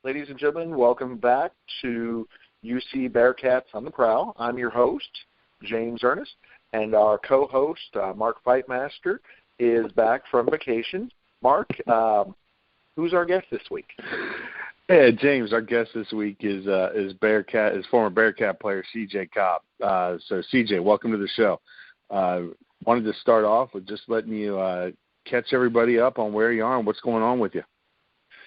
Ladies and gentlemen, welcome back to UC Bearcats on the Prowl. I'm your host, James Ernest, and our co-host, Mark Fightmaster, is back from vacation. Mark, who's our guest this week? Yeah, James, our guest this week is former Bearcat player CJ Cobb. So, CJ, welcome to the show. Wanted to start off with just letting you catch everybody up on where you are and what's going on with you.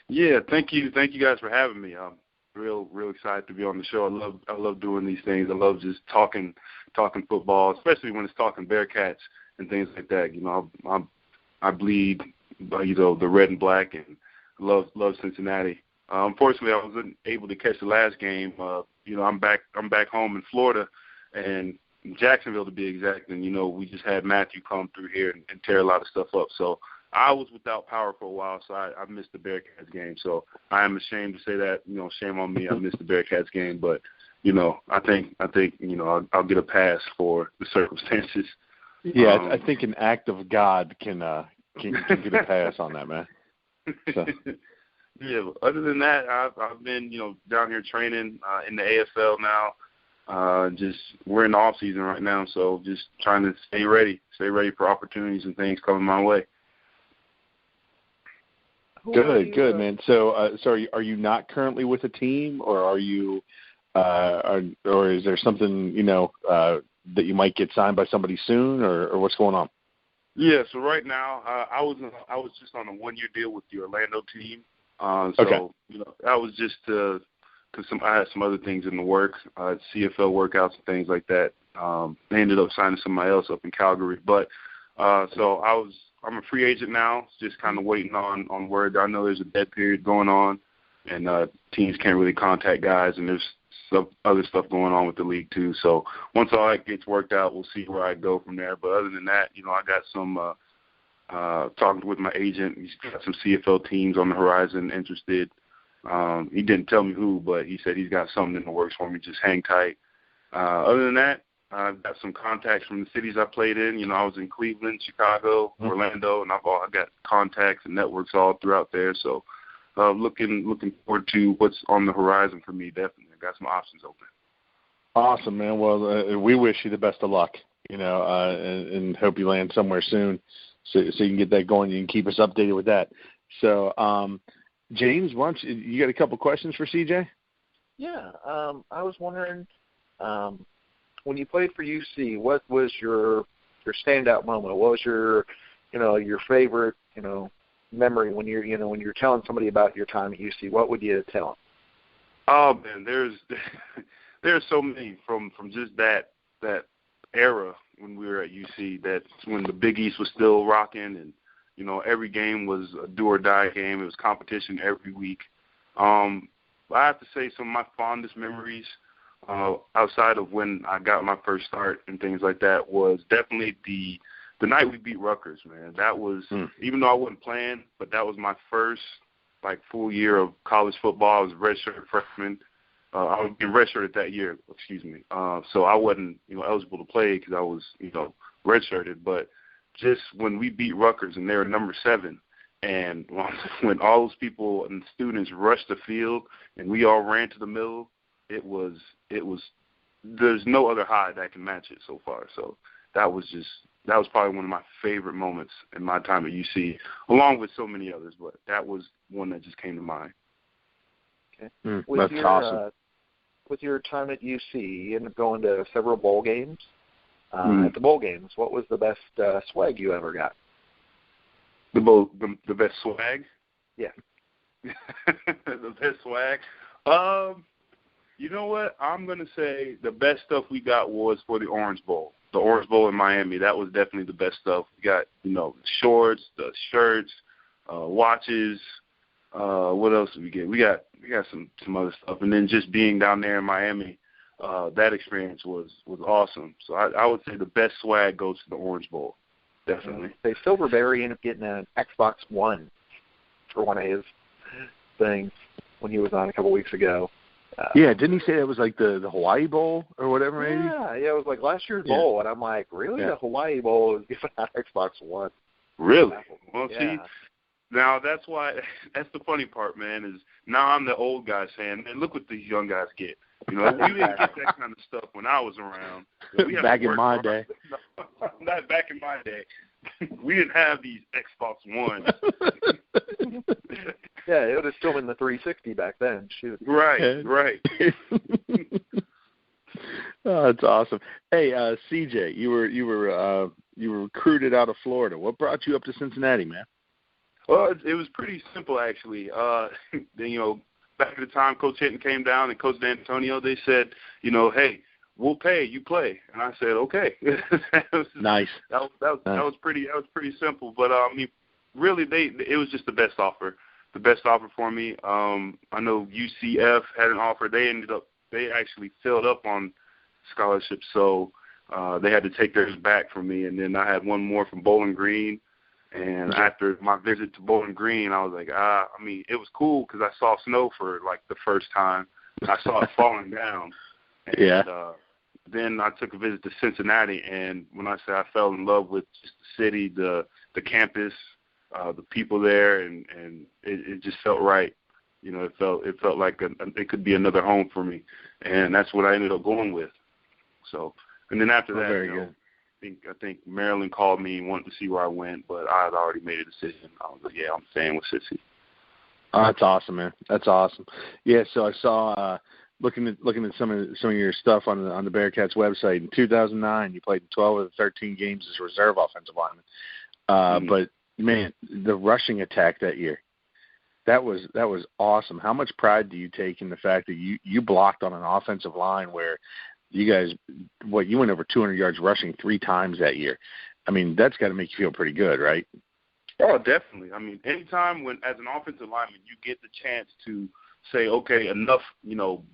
Yeah, thank you guys for having me. I'm real excited to be on the show. I love doing these things. I love just talking football, especially when it's talking Bearcats and things like that. You know, I bleed, the red and black, and love Cincinnati. Unfortunately, I wasn't able to catch the last game. I'm back home in Florida, and Jacksonville to be exact. And we just had Matthew come through here and tear a lot of stuff up. So I was without power for a while, so I missed the Bearcats game. So I am ashamed to say that. Shame on me. I missed the Bearcats game, but I think I'll get a pass for the circumstances. Yeah, I think an act of God can get a pass on that, man. So. Yeah. Other than that, I've been down here training in the AFL now. We're in the off season right now, so just trying to stay ready for opportunities and things coming my way. Good, man. So are you not currently with a team, or are you, or is there something that you might get signed by somebody soon, or what's going on? Yeah. So right now, I was just on a 1-year deal with the Orlando team. Okay. That was just because I had some other things in the works, CFL workouts and things like that. They ended up signing somebody else up in Calgary, but so I'm a free agent now, just kind of waiting on word. I know there's a dead period going on, and teams can't really contact guys, and there's some other stuff going on with the league too. So once all that gets worked out, we'll see where I go from there. But other than that, I got some talking with my agent. He's got some CFL teams on the horizon interested. He didn't tell me who, but he said he's got something in the works for me. Just hang tight. Other than that, I've got some contacts from the cities I played in. I was in Cleveland, Chicago, Orlando, and I've got contacts and networks all throughout there. So looking forward to what's on the horizon for me, definitely. I've got some options open. Awesome, man. Well, we wish you the best of luck, and hope you land somewhere soon so you can get that going. You can keep us updated with that. So, James, you got a couple questions for CJ? Yeah. I was wondering, when you played for UC, what was your standout moment? What was your favorite, memory when you're telling somebody about your time at UC? What would you tell them? Oh man, there's so many from just that era when we were at UC. That's when the Big East was still rocking, and every game was a do or die game. It was competition every week. I have to say some of my fondest memories, outside of when I got my first start and things like that, was definitely the night we beat Rutgers, man. That was, even though I wasn't playing, but that was my first full year of college football. I was a redshirt freshman. I was being redshirted that year, so I wasn't, eligible to play because I was, redshirted. But just when we beat Rutgers and they were number 7, and when all those people and students rushed the field and we all ran to the middle, it was there's no other high that can match it so far. So that was probably one of my favorite moments in my time at UC, along with so many others, but that was one that just came to mind. Okay. That's awesome. With your time at UC, you ended up going to several bowl games. At the bowl games, what was the best swag you ever got? The best swag? Yeah. The best swag? You know what? I'm going to say the best stuff we got was for the Orange Bowl. The Orange Bowl in Miami, that was definitely the best stuff. We got, the shorts, the shirts, watches. What else did we get? We got some other stuff. And then just being down there in Miami, that experience was awesome. So I would say the best swag goes to the Orange Bowl, definitely. Silverberry ended up getting an Xbox One for one of his things when he was on a couple weeks ago. Yeah, didn't he say it was like the Hawaii Bowl or whatever, maybe? Yeah, it was like last year's bowl, and I'm like, really? Yeah. The Hawaii Bowl is giving out Xbox One. Really? Well, see, Now that's the funny part, man, is now I'm the old guy saying, man, look what these young guys get. You know, you didn't get that kind of stuff when I was around. Back in my day. Not back in my day. We didn't have these Xbox Ones. Yeah, it would have still been the 360 back then. Shoot. Right. Oh, that's awesome. Hey, CJ, you were recruited out of Florida. What brought you up to Cincinnati, man? Well, it was pretty simple, actually. Back at the time Coach Hinton came down and Coach D'Antonio, they said, hey, we'll pay, you play. And I said, okay. Nice. That was pretty simple. But really, it was just the best offer for me. I know UCF had an offer. They actually filled up on scholarships, so they had to take theirs back from me. And then I had one more from Bowling Green. And after my visit to Bowling Green, I was like, it was cool because I saw snow for like the first time. I saw it falling down. And, then I took a visit to Cincinnati, and when I say I fell in love with just the city, the campus, the people there, and it just felt right. It felt like it could be another home for me, and that's what I ended up going with. So, and then after that, very good. I think Maryland called me and wanted to see where I went, but I had already made a decision. I was like, yeah, I'm staying with Cincy. Oh, that's awesome, man. That's awesome. Yeah, so I saw looking at some of your stuff on the Bearcats website. In 2009, you played in 12 of the 13 games as reserve offensive lineman. But man, the rushing attack that year, that was awesome. How much pride do you take in the fact that you blocked on an offensive line where you guys, you went over 200 yards rushing 3 times that year? I mean, that's got to make you feel pretty good, right? Oh, definitely. I mean, anytime when, as an offensive lineman, you get the chance to say, okay, enough,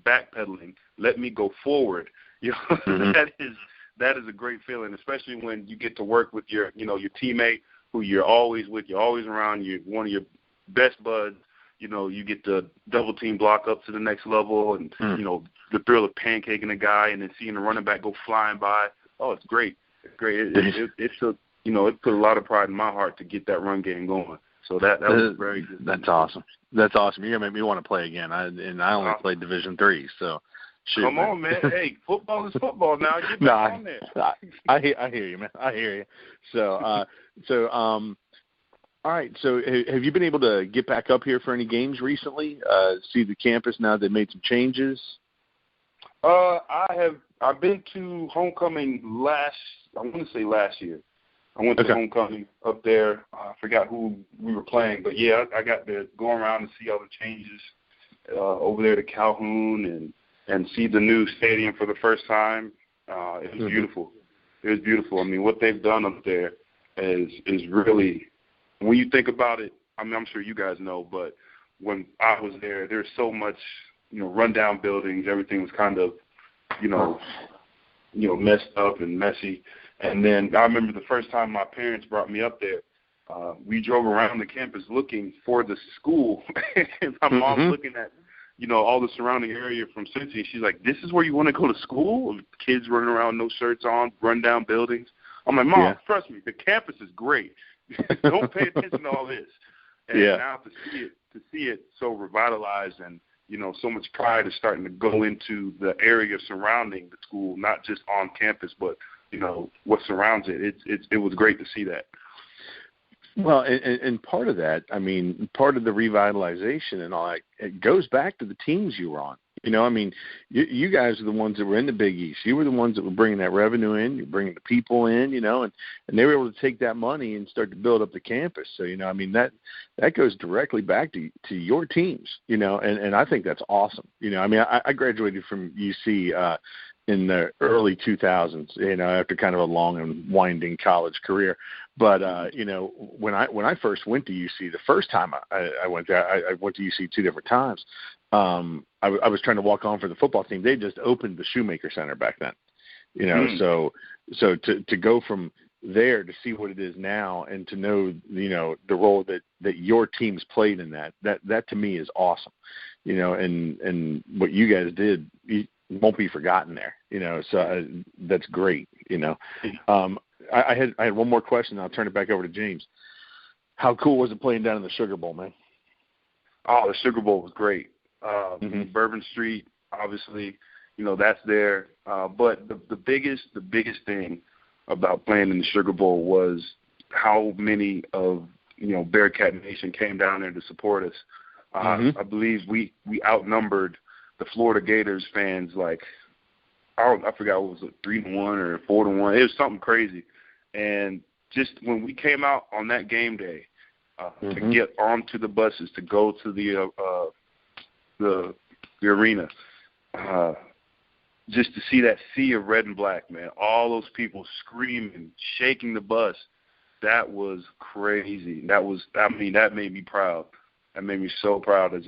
backpedaling, let me go forward. That is a great feeling, especially when you get to work with your teammate who you're always with, you're always around, you're one of your best buds. You get the double team block up to the next level, and the thrill of pancaking a guy and then seeing the running back go flying by. Oh, it's great. It's great. It put a lot of pride in my heart to get that run game going. So that was very good. That's awesome. That's awesome. You're gonna make me want to play again. I only played Division III, so shoot. Come on, man. Hey, football is football now. Get back on there. I hear you, man. I hear you. So all right. So have you been able to get back up here for any games recently? See the campus now they made some changes? I've been to homecoming last year. I went to homecoming up there. I forgot who we were playing, but yeah, I got to go around and see all the changes over there to Calhoun and see the new stadium for the first time. It was beautiful. It was beautiful. I mean, what they've done up there is really, when you think about it, I mean, I'm sure you guys know, but when I was there, there's so much, rundown buildings. Everything was kind of, messed up and messy. And then I remember the first time my parents brought me up there, we drove around the campus looking for the school. And my mom looking at, all the surrounding area from Cincy. She's like, this is where you want to go to school? Kids running around, no shirts on, rundown buildings. I'm like, Mom, trust me, the campus is great. Don't pay attention to all this. And now to see it so revitalized and, so much pride is starting to go into the area surrounding the school, not just on campus, but what surrounds it. It was great to see that. Well, and part of that, I mean, part of the revitalization and all that, it goes back to the teams you were on. I mean, you guys are the ones that were in the Big East. You were the ones that were bringing that revenue in. You're bringing the people in, and they were able to take that money and start to build up the campus. So, I mean, that goes directly back to your teams, and I think that's awesome. I mean, I graduated from UC in the early 2000s, after kind of a long and winding college career. But, when I first went to UC, the first time I went there, I went to UC 2 different times. I was trying to walk on for the football team. They just opened the Shoemaker Center back then, so to go from there to see what it is now and to know, the role that your teams played in that to me is awesome, and what you guys did won't be forgotten there, so that's great. I had one more question. I'll turn it back over to James. How cool was it playing down in the Sugar Bowl, man? Oh, the Sugar Bowl was great. Bourbon Street, obviously, that's there. But the biggest thing about playing in the Sugar Bowl was how many of Bearcat Nation came down there to support us. I believe we outnumbered the Florida Gators fans like I forgot what was it, 3-1 or 4-1. It was something crazy. And just when we came out on that game day to get onto the buses to go to the arena, just to see that sea of red and black, man, all those people screaming, shaking the bus, that was crazy. That made me proud. That made me so proud as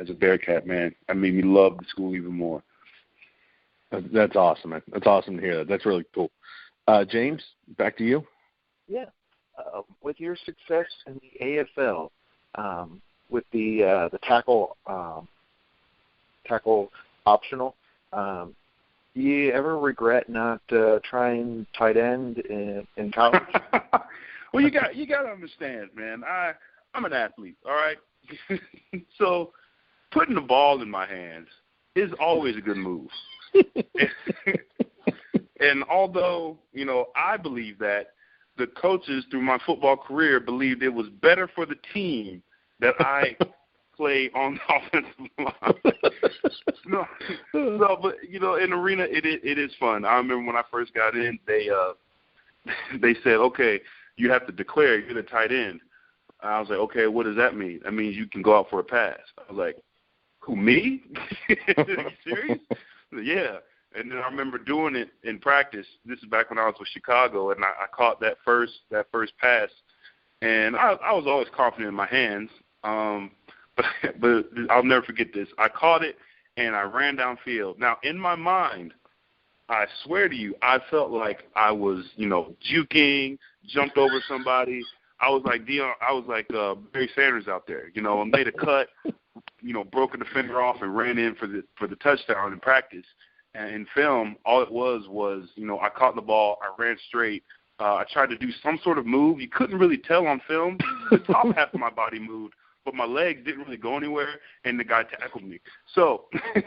a Bearcat, man. That made me love the school even more. That's awesome, man. That's awesome to hear that. That's really cool. James, back to you. Yeah. With your success in the AFL, with the tackle optional, do you ever regret not trying tight end in college? Well, you got to understand, man. I'm an athlete, all right? So putting the ball in my hands is always a good move. And although, I believe that the coaches through my football career believed it was better for the team that I play on the offensive line. No, but, in arena, it is fun. I remember when I first got in, they said, okay, you have to declare you're the tight end. I was like, okay, what does that mean? That means you can go out for a pass. I was like, who, me? Are you serious? Yeah. And then I remember doing it in practice. This is back when I was with Chicago, and I caught that first pass. And I was always confident in my hands. But I'll never forget this. I caught it, and I ran downfield. Now, in my mind, I swear to you, I felt like I was, juking, jumped over somebody. I was like Barry Sanders out there, I made a cut, broke a defender off and ran in for the touchdown in practice. And in film, all it was, I caught the ball, I ran straight. I tried to do some sort of move. You couldn't really tell on film. The top half of my body moved, but my legs didn't really go anywhere, and the guy tackled me. So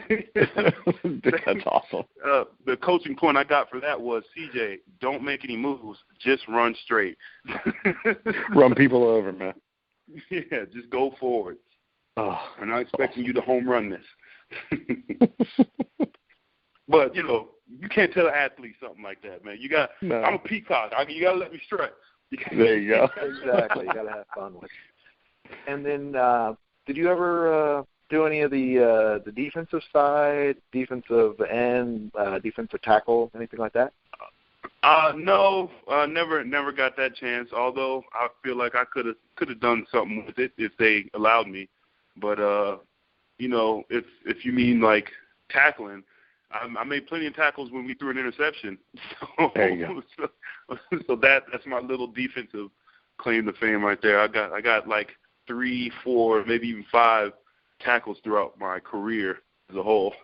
that's awesome. The coaching point I got for that was, CJ, don't make any moves. Just run straight. Run people over, man. Yeah, just go forward. Oh, I'm not expecting you to home run this. But, you can't tell an athlete something like that, man. No. I'm a peacock. You got to let me strut. There you go. Exactly. You got to have fun with it. And then did you ever do any of the defensive side, defensive end, defensive tackle, anything like that? No, never got that chance, although I feel like I could have done something with it if they allowed me. But, if you mean like tackling, I made plenty of tackles when we threw an interception. So, there you go. So that's my little defensive claim to fame right there. I got like 3, 4, maybe even 5 tackles throughout my career as a whole.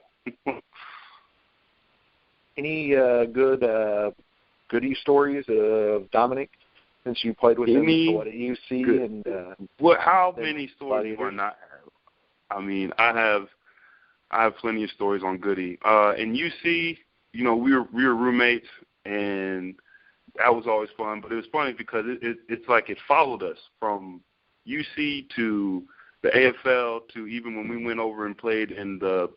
Any goodie stories of Dominick since you played with him at UC? How many stories do I not have? I mean, I have plenty of stories on Goody. In UC, we were roommates, and that was always fun. But it was funny because it's like it followed us from UC to the AFL to even when we went over and played in the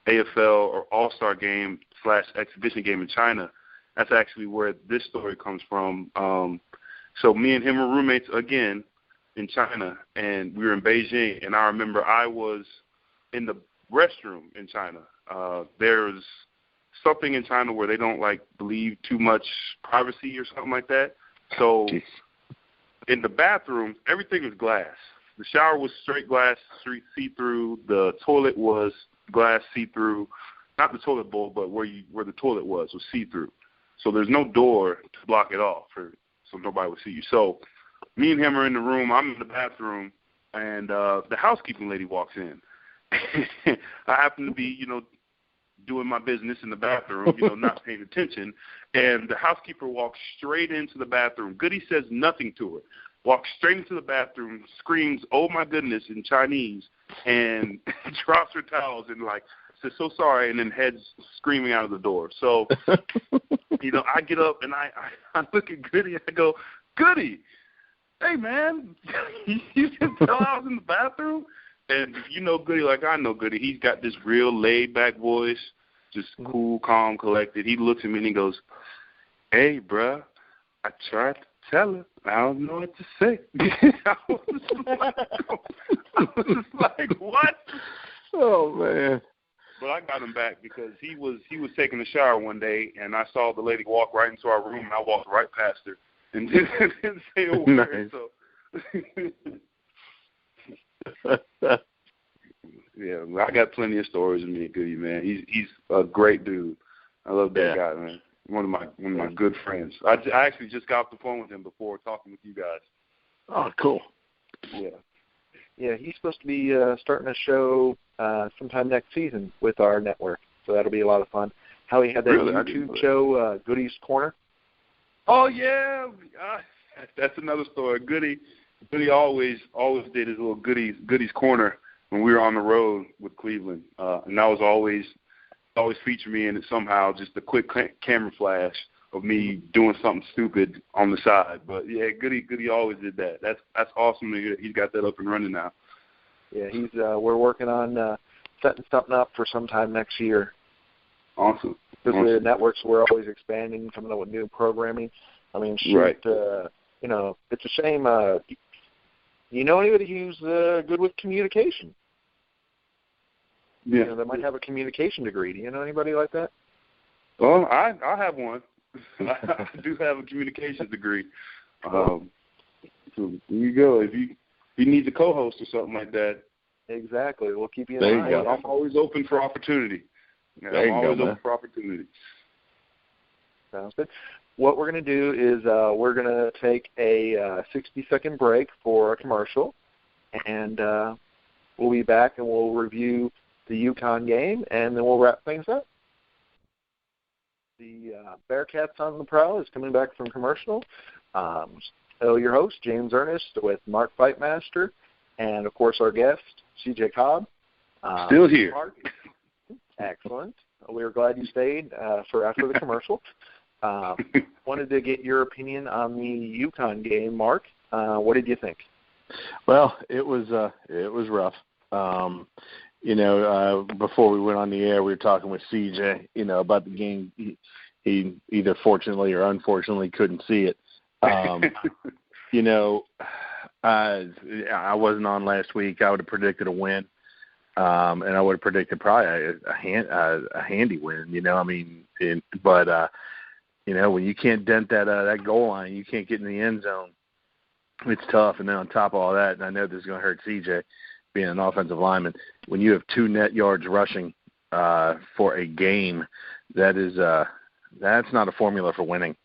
AFL or All-Star game / exhibition game in China. That's actually where this story comes from. So me and him were roommates again in China, and we were in Beijing. And I remember I was in the restroom in China. There's something in China where they don't believe too much privacy or something like that. So in the bathroom, everything was glass. The shower was straight glass, see-through. The toilet was glass, see-through. Not the toilet bowl, but where the toilet was see-through. So there's no door to block it off, so nobody would see you. So me and him are in the room. I'm in the bathroom, and the housekeeping lady walks in. I happen to be, doing my business in the bathroom, not paying attention. And the housekeeper walks straight into the bathroom. Goody says nothing to her. walks straight into the bathroom, screams, "Oh my goodness," in Chinese, and drops her towels and says, "So sorry," and then heads screaming out of the door. So, I get up and I look at Goody and I go, "Goody, hey man, you didn't tell I was in the bathroom?" And Goody like I know Goody. He's got this real laid-back voice, just cool, calm, collected. He looks at me and he goes, "Hey, bruh, I tried to tell her. I don't know what to say." I was just like, what? Oh, man. But I got him back because he was taking a shower one day, and I saw the lady walk right into our room, and I walked right past her and didn't say a word. Nice. So, yeah, I got plenty of stories with me and Goody, man. He's a great dude. I love that guy, man. One of my good friends. I actually just got off the phone with him before talking with you guys. Oh, cool. Yeah. Yeah, he's supposed to be starting a show sometime next season with our network, so that'll be a lot of fun. How he had that YouTube show, Goody's Corner. Oh yeah, that's another story. Goody always did his little Goody's Corner when we were on the road with Cleveland, and that was always feature me in it somehow. Just a quick camera flash of me doing something stupid on the side. But yeah, Goody always did that. That's awesome to hear. He's got that up and running now. Yeah, we're working on setting something up for sometime next year. Awesome. Because the networks, we're always expanding, coming up with new programming. I mean, shoot, right. It's a shame. You know anybody who's good with communication? Yeah. That might have a communication degree. Do you know anybody like that? Well, I have one. I do have a communications degree. So there you go. If you need a co-host or something like that. Exactly. We'll keep you in mind. I'm always open for opportunity. I'm always open for opportunity. Sounds good. What we're going to do is we're going to take a 60-second break for a commercial, and we'll be back and we'll review the UConn game, and then we'll wrap things up. The Bearcats on the Prowl is coming back from commercial. So your host, James Ernest, with Mark Fightmaster, and, of course, our guest, CJ Cobb. Still here. Mark, excellent. We were glad you stayed for after the commercial. Wanted to get your opinion on the UConn game, Mark. What did you think? Well, it was rough. Before we went on the air, we were talking with CJ, about the game. He either fortunately or unfortunately couldn't see it. I wasn't on last week. I would have predicted a win, and I would have predicted probably a handy win. When you can't dent that goal line, you can't get in the end zone. It's tough. And then on top of all that, and I know this is going to hurt CJ, being an offensive lineman, when you have 2 net yards rushing for a game, that's not a formula for winning.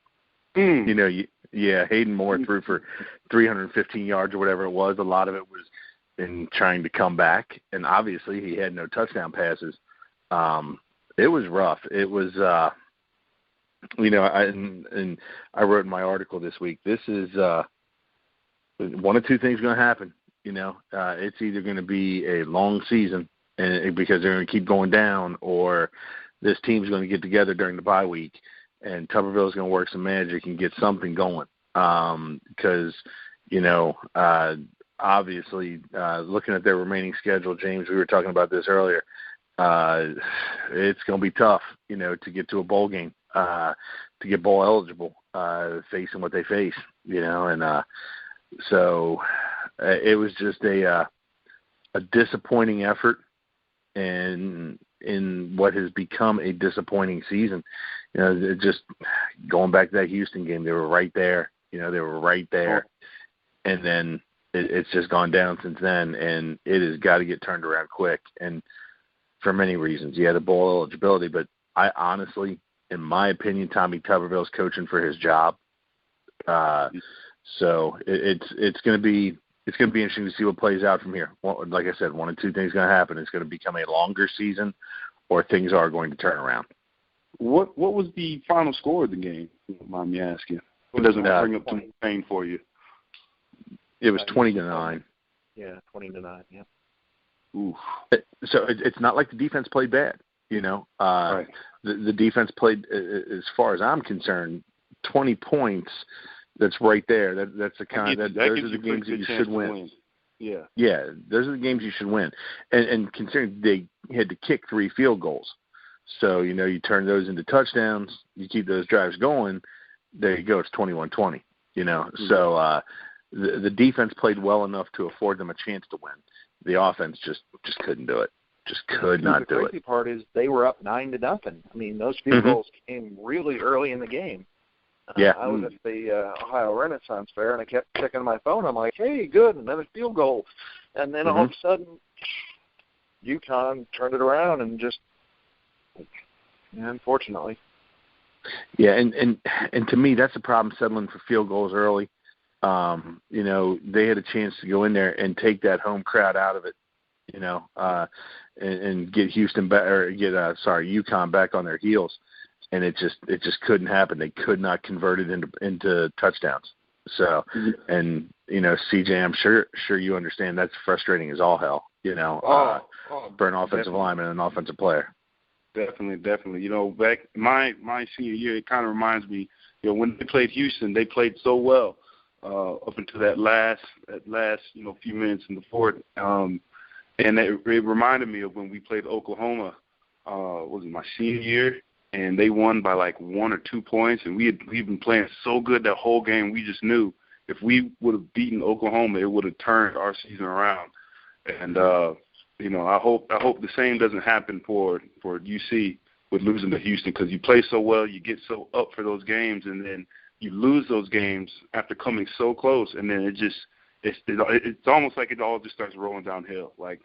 Hayden Moore threw for 315 yards or whatever it was. A lot of it was in trying to come back, and obviously he had no touchdown passes. It was rough. It was, I wrote in my article this week, this is one of two things going to happen. It's either going to be a long season because they're going to keep going down, or this team's going to get together during the bye week, and Tuberville's going to work some magic and get something going. Because, obviously, looking at their remaining schedule, James, we were talking about this earlier, it's going to be tough, to get to a bowl game, to get bowl eligible, facing what they face, so it was just a disappointing effort in what has become a disappointing season. Just going back to that Houston game, they were right there. They were right there. And then it's just gone down since then, and it has got to get turned around quick. And for many reasons, the bowl eligibility, but I honestly, in my opinion, Tommy Tuberville's coaching for his job. So it's going to be interesting to see what plays out from here. Like I said, one of two things going to happen. It's going to become a longer season, or things are going to turn around. What was the final score of the game? If you don't mind me asking. It doesn't bring up too much pain for you. It was 20-9. Yeah, 20-9. Yeah. Ooh. So it's not like the defense played bad. Right. The defense played, as far as I'm concerned, 20 points. That's right there. That's the kind of those are the games that you should win. Yeah, those are the games you should win. And considering they had to kick 3 field goals, so you turn those into touchdowns. You keep those drives going. There you go. It's 21-20. So the defense played well enough to afford them a chance to win. The offense just couldn't do it. Just could not do it. The crazy part is they were up 9-0. I mean, those field goals came really early in the game. Yeah. I was at the Ohio Renaissance Fair, and I kept checking my phone. I'm like, hey, good, another field goal. And then all of a sudden, UConn turned it around and just, unfortunately. Yeah, and to me, that's the problem, settling for field goals early. They had a chance to go in there and take that home crowd out of it, and get Houston back, or get UConn back on their heels, and it just couldn't happen. They could not convert it into touchdowns. So, and CJ, I'm sure you understand that's frustrating as all hell. For an offensive lineman and an offensive player. Definitely. Back my senior year, it kind of reminds me, when they played Houston, they played so well up until that last few minutes in the fourth. And it reminded me of when we played Oklahoma, was it my senior year, and they won by like 1 or 2 points, and we'd been playing so good that whole game. We just knew if we would have beaten Oklahoma, it would have turned our season around. And I hope the same doesn't happen for UC with losing to Houston, because you play so well, you get so up for those games, and then you lose those games after coming so close, and then it's almost like it all just starts rolling downhill. Like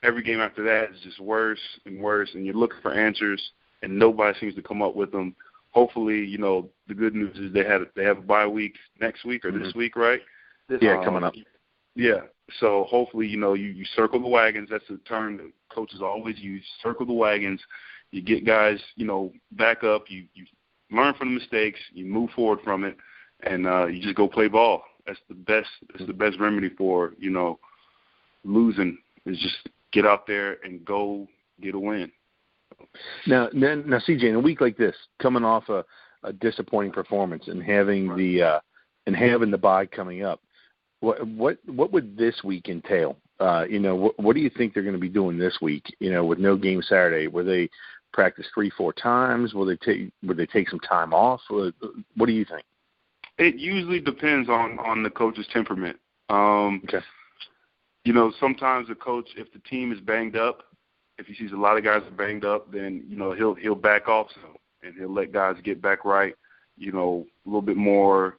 every game after that is just worse and worse, and you're looking for answers, and nobody seems to come up with them. Hopefully, the good news is they have a bye week next week or this week, right? Coming up. Yeah. So hopefully, you circle the wagons. That's the term that coaches always use. Circle the wagons. You get guys, back up. You learn from the mistakes. You move forward from it, and you just go play ball. That's the best. That's the best remedy for losing, is just get out there and go get a win. Now, CJ, in a week like this, coming off a disappointing performance and having the bye coming up, what would this week entail? What do you think they're going to be doing this week? With no game Saturday, will they practice 3-4 times? Would they take some time off? What do you think? It usually depends on the coach's temperament. Okay. Sometimes the coach, if the team is banged up, if he sees a lot of guys are banged up, then he'll back off some, and he'll let guys get back right. A little bit more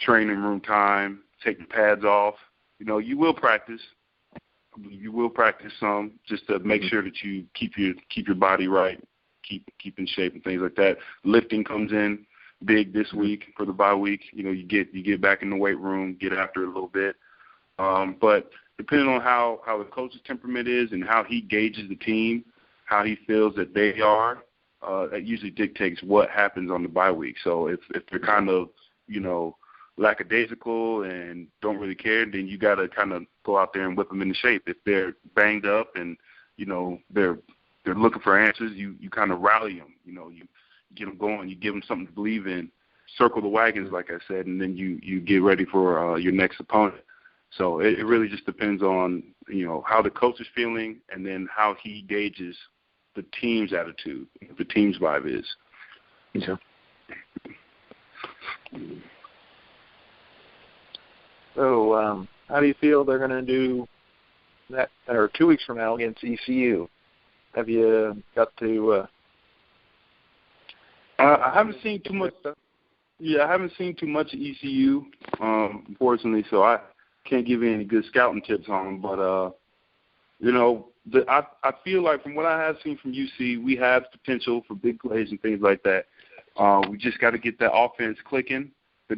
training room time, take the pads off. You will practice. You will practice some, just to make sure that you keep your body right, keep in shape and things like that. Lifting comes in big this week for the bye week. You get back in the weight room, get after it a little bit. But depending on how the coach's temperament is and how he gauges the team, how he feels that they are, that usually dictates what happens on the bye week. So if they're kind of lackadaisical and don't really care, then you got to kind of go out there and whip them into shape. If they're banged up and they're looking for answers, you kind of rally them. You get them going. You give them something to believe in. Circle the wagons, like I said, and then you get ready for your next opponent. So it really just depends on how the coach is feeling, and then how he gauges the team's attitude, the team's vibe is. Yeah. So how do you feel they're going to do that, or 2 weeks from now against ECU? Have you got to I haven't seen too much. Yeah, I haven't seen too much of ECU, unfortunately, so I can't give you any good scouting tips on them. But, I feel like from what I have seen from UC, we have potential for big plays and things like that. We just got to get that offense clicking. I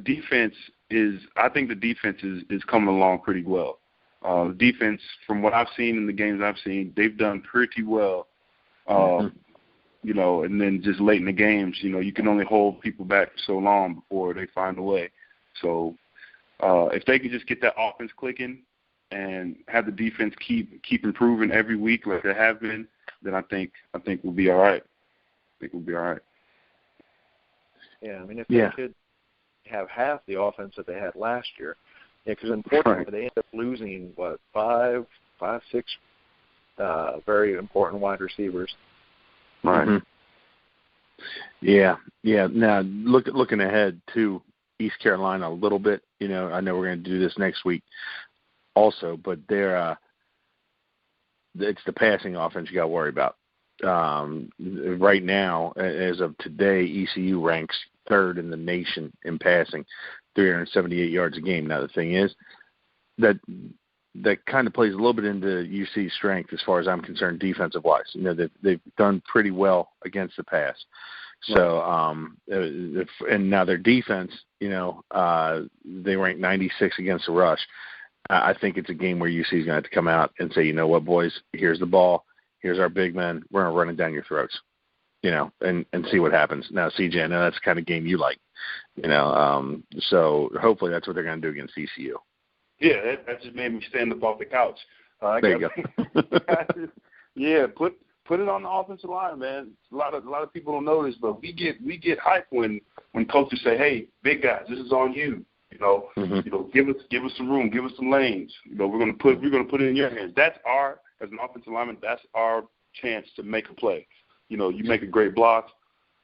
think the defense is coming along pretty well. The defense, from what I've seen in the games I've seen, they've done pretty well. And then just late in the games, you can only hold people back for so long before they find a way. So if they could just get that offense clicking and have the defense keep improving every week like they have been, then I think we'll be all right. Yeah, I mean, if they could have half the offense that they had last year, because unfortunately they ended up losing, 5, 6 very important wide receivers. Right. Mm-hmm. Yeah. Now, looking ahead to East Carolina a little bit, I know we're going to do this next week also, but it's the passing offense you got to worry about. Right now, as of today, ECU ranks 3rd in the nation in passing, 378 yards a game. Now, the thing is that kind of plays a little bit into UC's strength as far as I'm concerned defensive-wise. They've done pretty well against the pass. So, and now their defense, they rank 96 against the rush. I think it's a game where UC is going to have to come out and say, you know what, boys, here's the ball. Here's our big men. We're going to run it down your throats, and see what happens. Now, CJ, I know that's the kind of game you like, so hopefully that's what they're going to do against ECU. Yeah, that just made me stand up off the couch. There you go. Yeah, put it on the offensive line, man. A lot of people don't know this, but we get hyped when coaches say, "Hey, big guys, this is on you." Give us some room, give us some lanes. We're gonna put it in your hands. As an offensive lineman, that's our chance to make a play. You make a great block,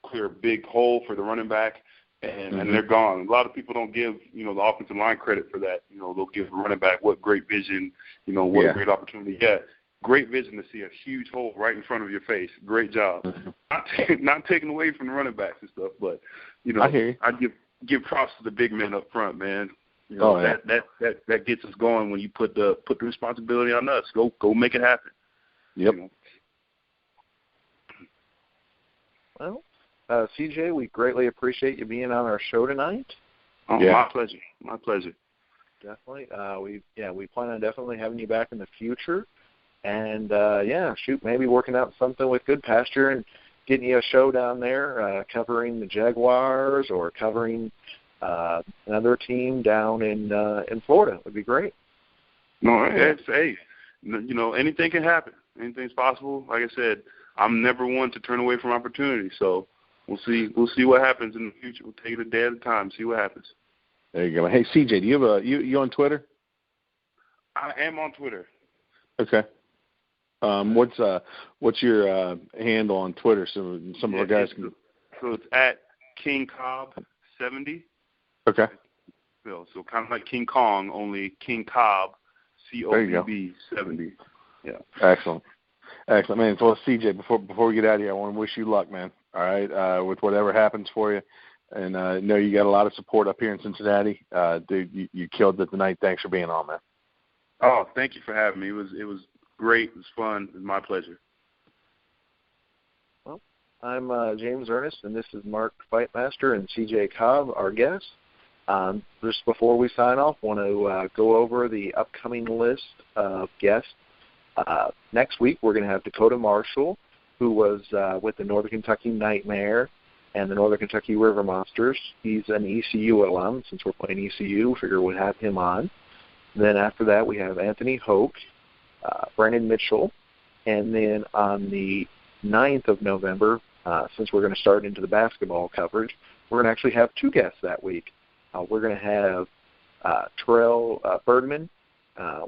clear a big hole for the running back, and they're gone. A lot of people don't give, the offensive line credit for that. They'll give the running back what great vision, what a great opportunity. Yeah, great vision to see a huge hole right in front of your face. Great job. Not taking away from the running backs and stuff, but, I hear you. I give props to the big men up front, man. That gets us going when you put the responsibility on us. Go make it happen. Yep. Well, CJ, we greatly appreciate you being on our show tonight. Oh, yeah. My pleasure. Definitely. We plan on definitely having you back in the future. And, maybe working out something with Good Pasture and getting you a show down there covering the Jaguars or covering another team down in Florida. Would be great. No, anything can happen. Anything's possible. Like I said, I'm never one to turn away from opportunity. So we'll see what happens in the future. We'll take it a day at a time. See what happens. There you go. Hey, CJ, do you have you on Twitter? I am on Twitter. Okay. What's your handle on Twitter so some of our guys can? So it's at King Cobb 70. Okay. So kind of like King Kong, only King Cobb, COBB 70. Yeah. Excellent, man. So CJ, before we get out of here, I want to wish you luck, man. All right, with whatever happens for you, and I know you got a lot of support up here in Cincinnati. Dude, you killed it tonight. Thanks for being on, man. Oh, thank you for having me. It was great. It was fun. It was my pleasure. Well, I'm James Ernest, and this is Mark Fightmaster and CJ Cobb, our guest. Just before we sign off, want to go over the upcoming list of guests. Next week, we're going to have Dakota Marshall, who was with the Northern Kentucky Nightmare and the Northern Kentucky River Monsters. He's an ECU alum. Since we're playing ECU, we figure we'd have him on. Then after that, we have Anthony Hoke, Brandon Mitchell, and then on the 9th of November, since we're going to start into the basketball coverage, we're going to actually have 2 guests that week. We're going to have Terrell Birdman,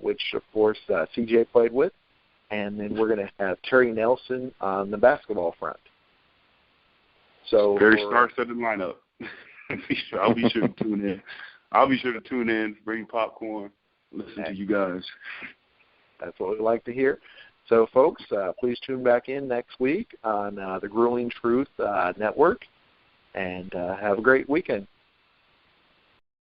which, of course, CJ played with, and then we're going to have Terry Nelson on the basketball front. So very star-studded lineup. I'll be sure to tune in. Bring popcorn. Listen to you guys. That's what we like to hear. So, folks, please tune back in next week on the Grueling Truth Network, and have a great weekend.